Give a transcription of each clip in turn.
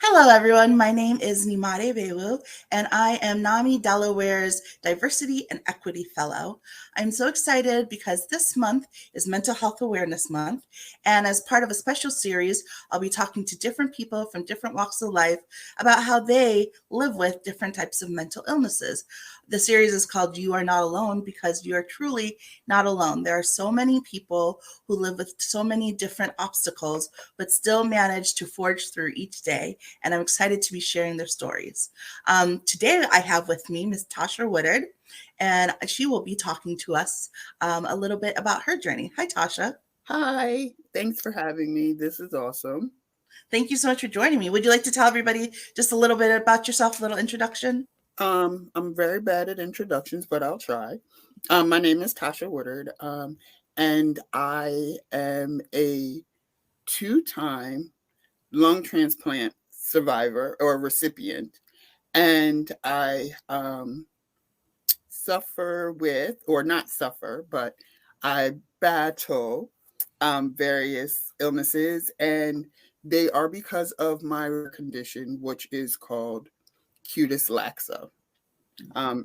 Hello, everyone. My name is Nyemade, and I am NAMI Delaware's Diversity and Equity Fellow. I'm so excited because this month is Mental Health Awareness Month, and as part of a special series, I'll be talking to different people from different walks of life about how they live with different types of mental illnesses. The series is called You Are Not Alone because you are truly not alone. There are so many people who live with so many different obstacles, but still manage to forge through each day, and I'm excited to be sharing their stories. Today, I have with me Miss Tasha Woodard, and she will be talking to us a little bit about her journey. Hi, Tasha. Hi, thanks for having me. This is awesome. Thank you so much for joining me. Would you like to tell everybody just a little bit about yourself, a little introduction? I'm very bad at introductions, but I'll try. My name is Tasha Woodard, and I am a two-time lung transplant survivor or recipient, and I suffer with, or not suffer, but I battle various illnesses, and they are because of my condition, which is called Cutis Laxa.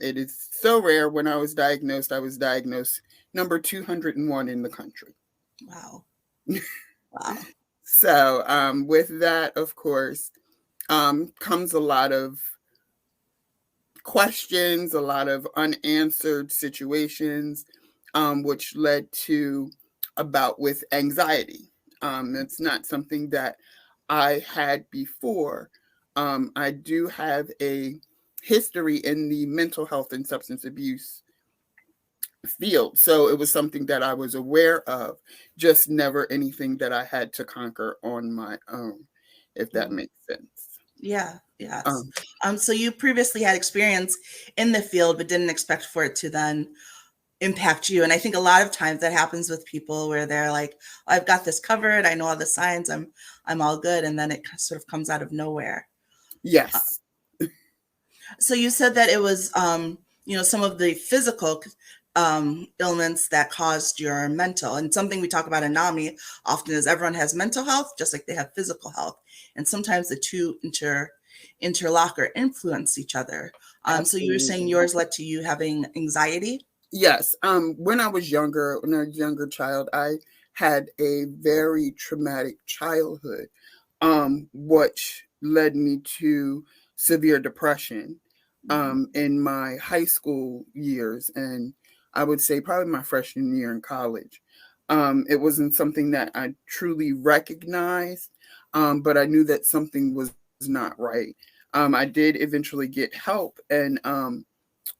It is so rare. When I was diagnosed number 201 in the country. Wow. Wow. So, with that, of course, comes a lot of questions, a lot of unanswered situations, which led to a bout with anxiety. It's not something that I had before. I do have a history in the mental health and substance abuse field. So it was something that I was aware of, just never anything that I had to conquer on my own, if that Mm. makes sense. Yeah, yes. Um, So you previously had experience in the field, but didn't expect for it to then impact you. And I think a lot of times that happens with people where they're like, "Oh, I've got this covered. I know all the signs. I'm all good," and then it sort of comes out of nowhere. Uh, yes. So you said that it was, some of the physical ailments that caused your mental. And something we talk about in NAMI often is everyone has mental health, just like they have physical health, and sometimes the two interlock or influence each other. So you were saying Absolutely. yours led to you having anxiety. Yes. When I was younger, when I was a younger child, I had a very traumatic childhood, which led me to severe depression, Mhm. in my high school years, and I would say probably my freshman year in college. It wasn't something that I truly recognized, but I knew that something was not right. I did eventually get help and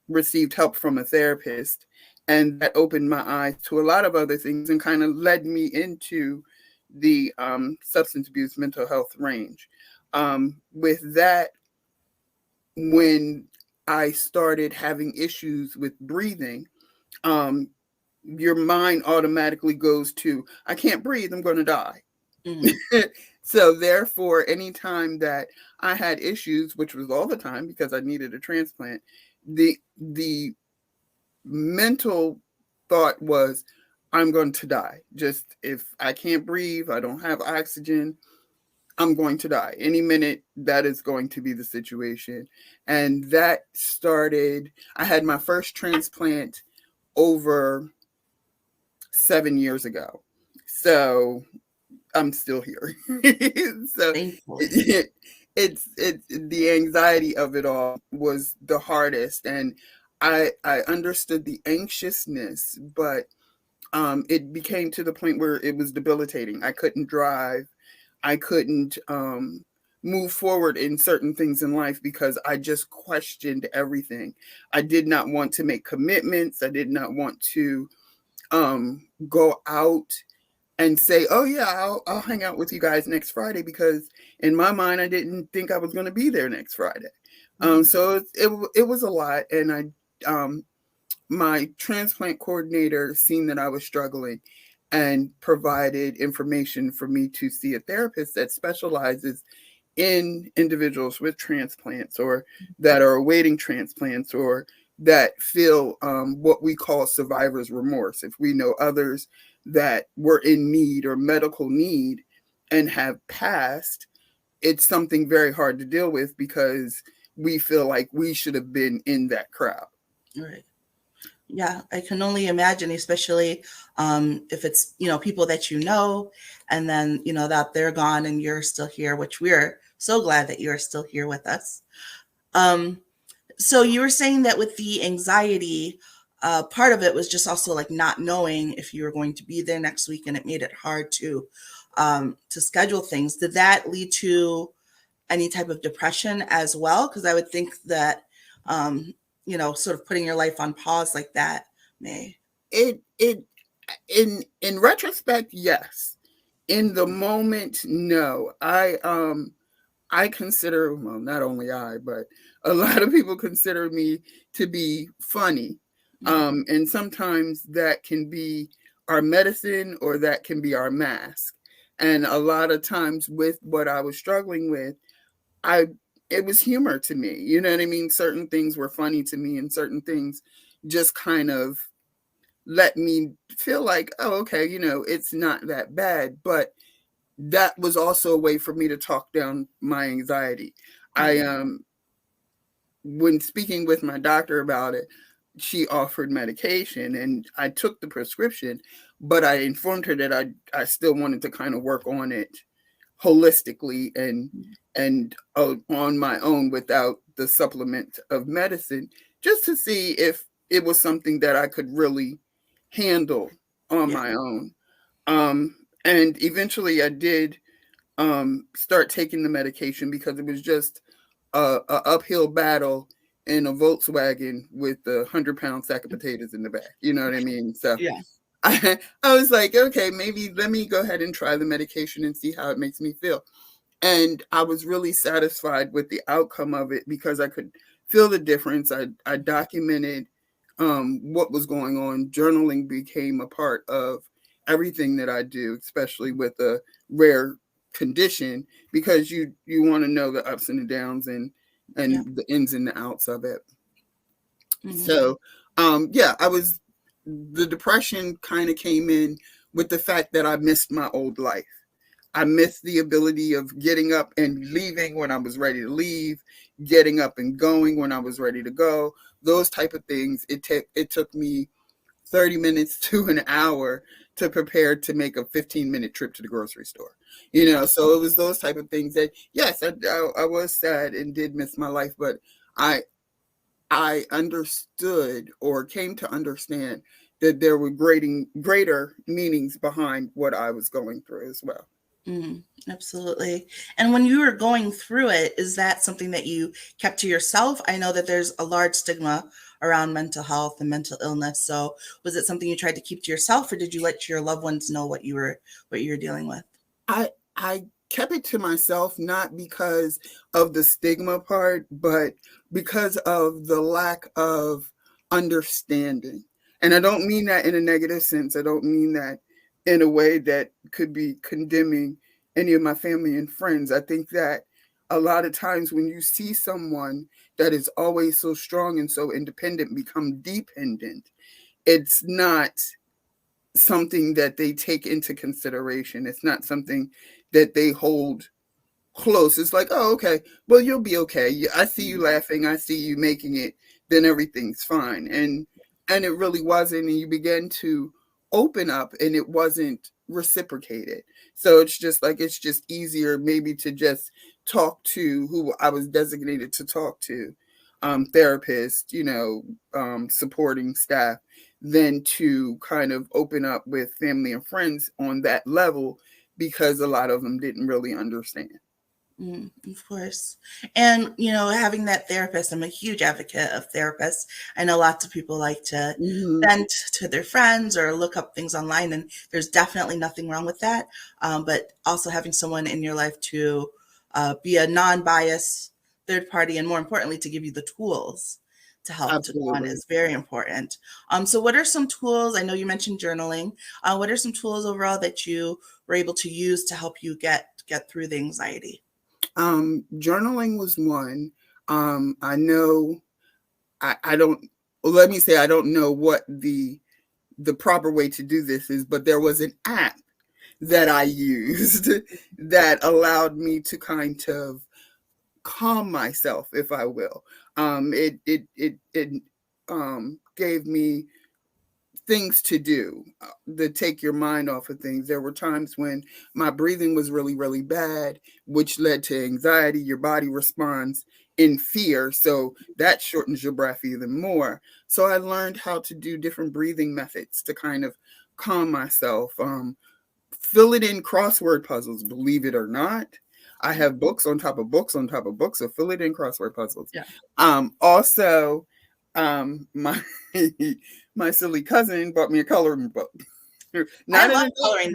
received help from a therapist, and that opened my eyes to a lot of other things and kind of led me into the substance abuse mental health range. With that, when I started having issues with breathing, um, your mind automatically goes to, I can't breathe, I'm going to die. Mhm. So therefore, anytime that I had issues, which was all the time because I needed a transplant, the mental thought was, I'm going to die. Just if I can't breathe, I don't have oxygen, I'm going to die. Any minute, that is going to be the situation. And that started, I had my first transplant over 7 years ago. So I'm still here. So Thankfully. it's the anxiety of it all was the hardest, and I understood the anxiousness, but it became to the point where it was debilitating. I couldn't drive. I couldn't move forward in certain things in life because I just questioned everything. I did not want to make commitments. I did not want to go out and say, "Oh yeah, I'll hang out with you guys next Friday," because in my mind, I didn't think I was going to be there next Friday. Mhm. So it was a lot, and my transplant coordinator seen that I was struggling and provided information for me to see a therapist that specializes in individuals with transplants or that are awaiting transplants or that feel what we call survivor's remorse. If we know others that were in need or medical need and have passed, it's something very hard to deal with because we feel like we should have been in that crowd. Right. Yeah, I can only imagine, especially if it's, people that and then, that they're gone and you're still here, which we're so glad that you're still here with us. Um, so you were saying that with the anxiety, part of it was just also like not knowing if you were going to be there next week, and it made it hard to schedule things. Did that lead to any type of depression as well? Because I would think that, sort of putting your life on pause like that may. It in retrospect, yes. In the moment, no. I consider, well, not only I, but a lot of people consider me to be funny. And sometimes that can be our medicine or that can be our mask. And a lot of times with what I was struggling with, it was humor to me. You know what I mean? Certain things were funny to me and certain things just kind of let me feel like, oh, okay, it's not that bad. But that was also a way for me to talk down my anxiety. I when speaking with my doctor about it, she offered medication and I took the prescription, but I informed her that I still wanted to kind of work on it holistically and on my own without the supplement of medicine, just to see if it was something that I could really handle on my own. And eventually I did start taking the medication because it was just a uphill battle in a Volkswagen with a 100-pound sack of potatoes in the back. You know what I mean? So Yeah. I was like, okay, maybe let me go ahead and try the medication and see how it makes me feel. And I was really satisfied with the outcome of it because I could feel the difference. I documented what was going on. Journaling became a part of everything that I do, especially with a rare condition, because you want to know the ups and the downs and the ins and the outs of it. So the depression kind of came in with the fact that I missed my old life. I missed the ability of getting up and leaving when I was ready to leave, getting up and going when I was ready to go. Those type of things. It took me 30 minutes to an hour to prepare to make a 15-minute trip to the grocery store. So it was those type of things that, yes, I was sad and did miss my life, but I understood or came to understand that there were greater meanings behind what I was going through as well. Absolutely. And when you were going through it, is that something that you kept to yourself? I know that there's a large stigma around mental health and mental illness. So was it something you tried to keep to yourself, or did you let your loved ones know what you were dealing with? I kept it to myself, not because of the stigma part, but because of the lack of understanding. And I don't mean that in a negative sense. I don't mean that in a way that could be condemning any of my family and friends. I think that a lot of times when you see someone that is always so strong and so independent become dependent, it's not something that they take into consideration. It's not something that they hold close. It's like, oh, okay, well, you'll be okay. I see you laughing. I see you making it. Then everything's fine. And it really wasn't. And you began to open up, and it wasn't reciprocated. So it's just easier maybe to just talk to who I was designated to talk to, therapist, supporting staff, than to kind of open up with family and friends on that level, because a lot of them didn't really understand. Of course. And, having that therapist, I'm a huge advocate of therapists. I know lots of people like to vent to their friends or look up things online, and there's definitely nothing wrong with that. But also having someone in your life to be a non-biased third party, and more importantly, to give you the tools to help to go on Absolutely. is very important. So what are some tools? I know you mentioned journaling. What are some tools overall that you were able to use to help you get through the anxiety? Journaling was one. I know I don't, let me say, I don't know what the proper way to do this is, but there was an app that I used that allowed me to kind of calm myself, if I will. It gave me things to do to take your mind off of things. There were times when my breathing was really, really bad, which led to anxiety. Your body responds in fear, so that shortens your breath even more. So I learned how to do different breathing methods to kind of calm myself. Fill it in crossword puzzles, believe it or not. I have books on top of books on top of books of fill it in crossword puzzles. Yeah. Also, my my silly cousin bought me a coloring book. I Not an love adult coloring.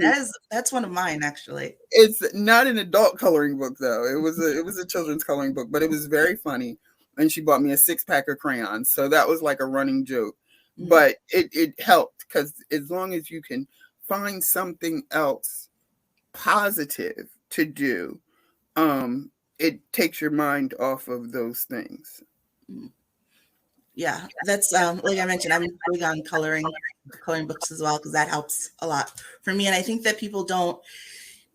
That's one of mine, actually. It's not an adult coloring book though. It was a children's coloring book, but it was very funny. And she bought me a 6-pack of crayons, so that was like a running joke. Mhm. But it helped because as long as you can find something else positive to do, it takes your mind off of those things. Mhm. Yeah, that's like I mentioned, I'm big on coloring books as well because that helps a lot for me. And I think that people don't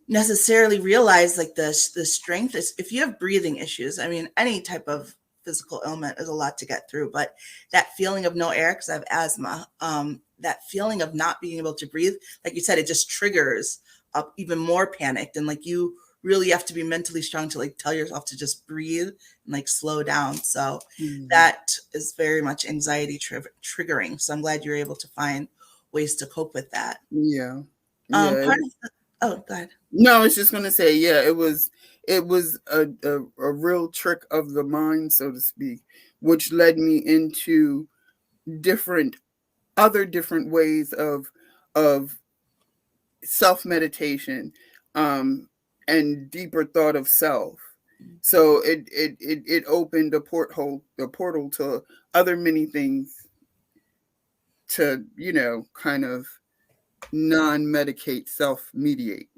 necessarily realize like the strength is if you have breathing issues. I mean, any type of physical ailment is a lot to get through, but that feeling of no air because I have asthma, that feeling of not being able to breathe, like you said, it just triggers up even more panicked, and like you really have to be mentally strong to like tell yourself to just breathe and like slow down. So Mhm. that is very much anxiety triggering. So I'm glad you're able to find ways to cope with that. Yeah. Yeah. Part of the, oh, go ahead. No, I was just gonna say, yeah, it was a real trick of the mind, so to speak, which led me into different different ways of self meditation, um, and deeper thought of self. So it opened a portal to other many things to kind of non medicate, self mediate.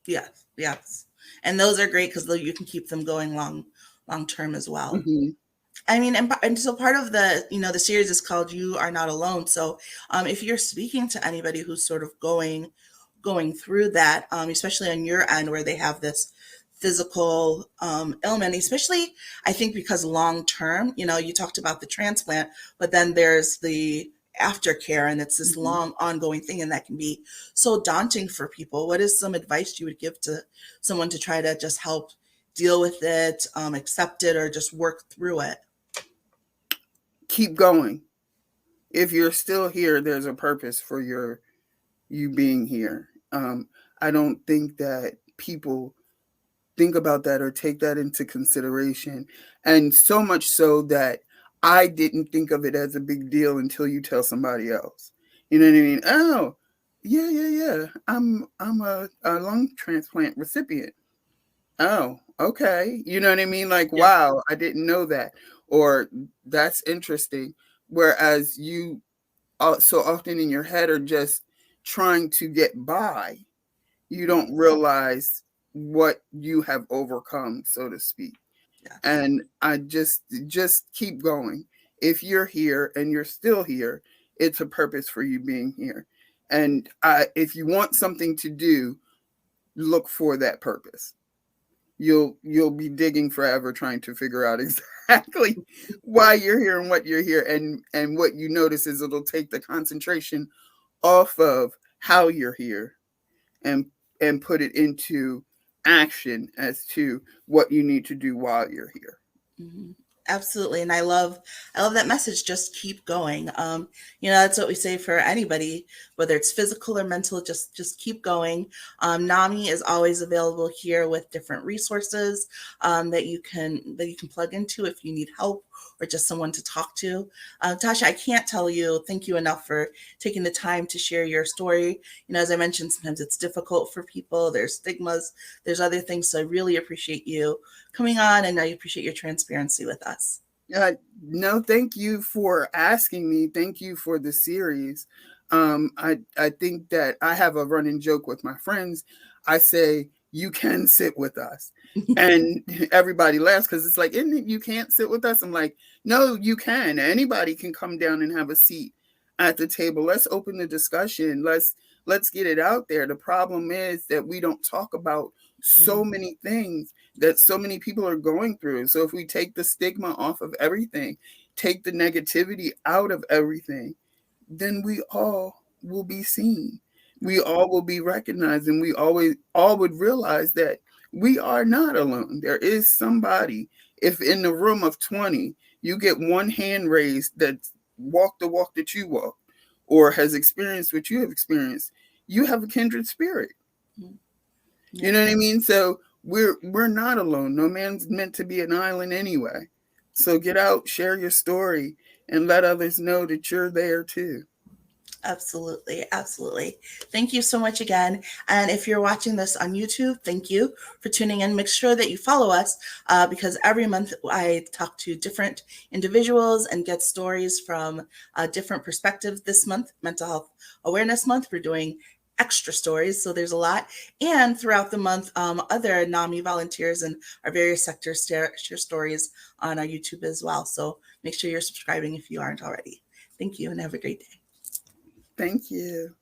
Yes, yes. And those are great because you can keep them going long term as well. Hmm. I mean, and so part of the the series is called "You Are Not Alone." So, if you're speaking to anybody who's sort of going through that, especially on your end where they have this physical ailment, especially I think because long term, you talked about the transplant, but then there's the aftercare, and it's this Hmm. long ongoing thing, and that can be so daunting for people. What is some advice you would give to someone to try to just help deal with it, accept it, or just work through it? Keep going. If you're still here, there's a purpose for you being here. I don't think that people think about that or take that into consideration. And so much so that I didn't think of it as a big deal until you tell somebody else. You know what I mean? Oh, yeah, yeah, yeah. I'm a lung transplant recipient. Oh, okay. You know what I mean? Like, Yeah. wow, I didn't know that. Or that's interesting. Whereas you so often in your head are just trying to get by, you don't realize what you have overcome, so to speak. Yes. And I just keep going. If you're here and you're still here, it's a purpose for you being here. And if you want something to do, look for that purpose. You'll be digging forever trying to figure out exactly why you're here and what you're here, and what you notice is it'll take the concentration off of how you're here, and put it into action as to what you need to do while you're here. Mhm. Absolutely. And I love that message. Just keep going. That's what we say for anybody, whether it's physical or mental, just keep going. NAMI is always available here with different resources that you can plug into if you need help or just someone to talk to. Tasha, I can't tell you thank you enough for taking the time to share your story. As I mentioned, sometimes it's difficult for people. There's stigmas, there's other things. So I really appreciate you coming on, and I appreciate your transparency with us. No, thank you for asking me. Thank you for the series. I think that I have a running joke with my friends. I say you can sit with us, and everybody laughs because it's like, isn't it? You can't sit with us. I'm like, no, you can. Anybody can come down and have a seat at the table. Let's open the discussion. let's get it out there. The problem is that we don't talk about so Mhm. many things that so many people are going through. So if we take the stigma off of everything, take the negativity out of everything, then we all will be seen. We all will be recognized, and we always all would realize that we are not alone. There is somebody. If in the room of 20, you get one hand raised that walked the walk that you walk or has experienced what you have experienced, you have a kindred spirit. Mhm. You Yeah, know what I mean? So we're not alone. No man's meant to be an island anyway. So get out, share your story, and let others know that you're there too. absolutely. Absolutely. Thank you so much again. And if you're watching this on YouTube, thank you for tuning in. Make sure that you follow us because every month I talk to different individuals and get stories from different perspectives. This month, Mental Health Awareness Month, we're doing extra stories. So there's a lot. And throughout the month, other NAMI volunteers in our various sectors share stories on our YouTube as well. So make sure you're subscribing if you aren't already. Thank you and have a great day. Thank you.